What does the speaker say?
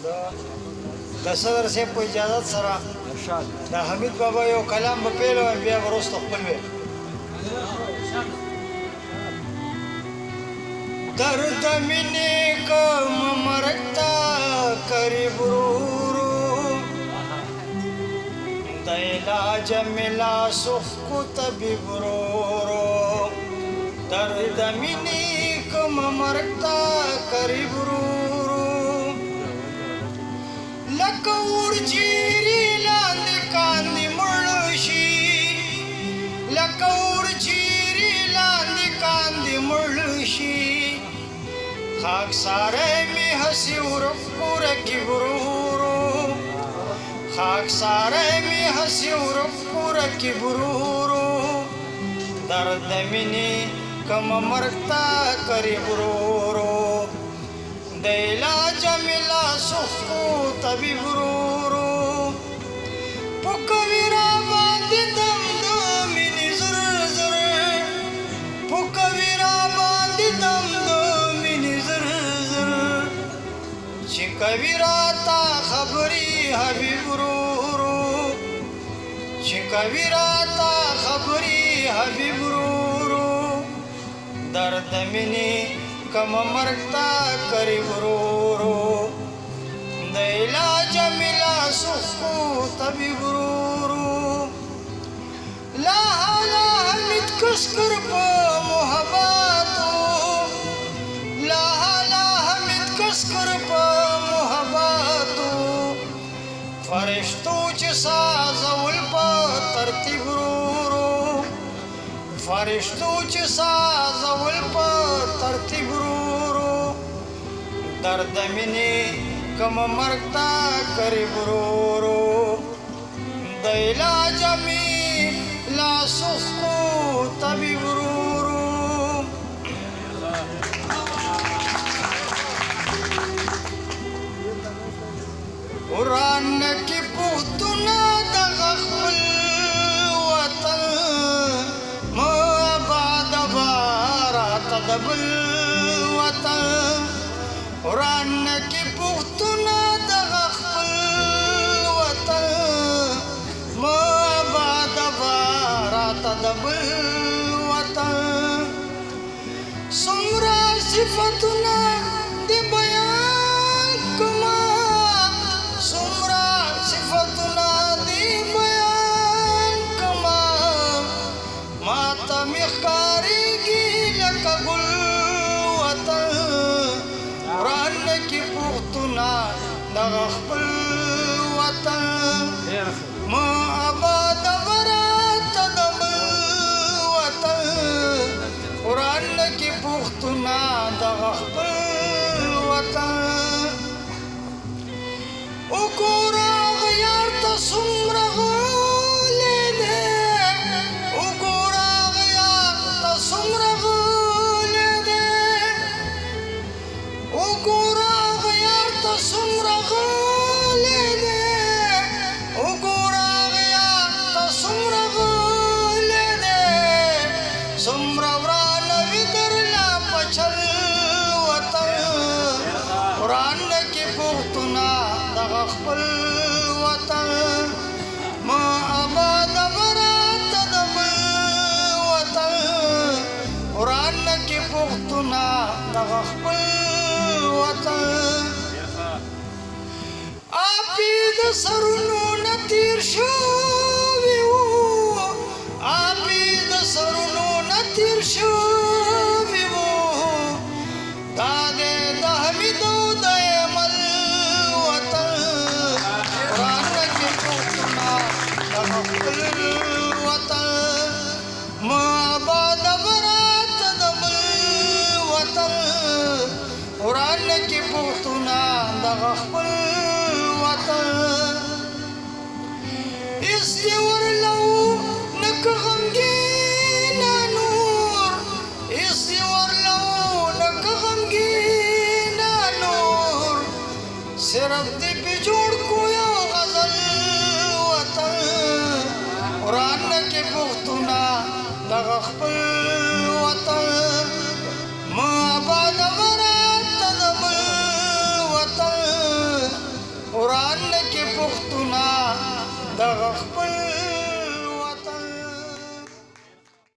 د صدر صاحب په اجازت سره د حمید بابا یو کلام به پیل ووایم بیا به وروسته خپل وی درد مینې کوم مرګ ته قریب ورورو د علاج مې لاس کو طبیب ورورو درد مینې کوم مرګ ته قریب ورورو لکه ورجیرې لاندې کاندې مړ شي لکه ورجیرې لاندې کاندې مړ شي خاکساره مې هسې ورک ورکې ورورو خاکساره مې هسې ورک ورکې ورورو درد مینې کوم مرګ ته قریب ورورو د علاج مې لاس کو طبیب ورورو په کوي راباندې دم د مینې زر زر په کوي راباندې دم د مینې زر زر چې کوي راته خبرې حبیب ورورو چې کوي راته خبرې حبیب ورورو درد مینې کوم مرګ ته قریب ورورو د علاج مې لاس کو طبیب ورورو لا لا حمید کسکر په محباتو لا لا حمید کسکر په محباتو فرشتو چې سازول په ترتیب ورورو فرشتو چې سازول په ترتیب ورورو درد مینې کوم مرګ ته قریب ورورو د علاج مې لاس کو طبیب ورورو قرآن کې پوښتنه دغه خپل وطن د بل وطن قرآن کې پوښتنه دغه خپل وطن ما آباد به راته د بل وطن څومره صفتونه د بیان کړمه څومره صفتونه د بیان کړمه ماته مې ښکارېږي لکه ګل وطن قرآن کې پوښتنه دغه خپل وطن ما آباد به راته د بل وطن قرآن کې پوښتنه دغه خپل وطن وګوره هغه یار ته څومره غلی دی وګوره هغه یار ته څومره غلی دی وګوره هغه یار ته څومره غلی دی وګوره هغه یار ته څومره غلی دی څومره ورانه وي درله په چل وطن قرآن کې پوښتنه دغه خپل وطن ما آباد به راته د بل وطن قرآن کې پوښتنه دغه خپل وطن آبی د سرونو نه تېر شوي وو آبی د سرونو نه تېر شوي وو دا دی د حمید او د ایمل وطن قرآن کې پوښتنه دغه خپل وطن ما آباد به راته د بل وطن قرآن کې پوښتنه دغه خپل وطن هېڅ دې ورلو نه که غمګینه نور هېڅ دې ورلو نه که غمګینه نور صرف دې پې جوړ کو یو غزل وطن قرآن کې پوښتنه دغه خپل وطن ما آباد به راته د بل وطن نه کې پښتونه دغه خپل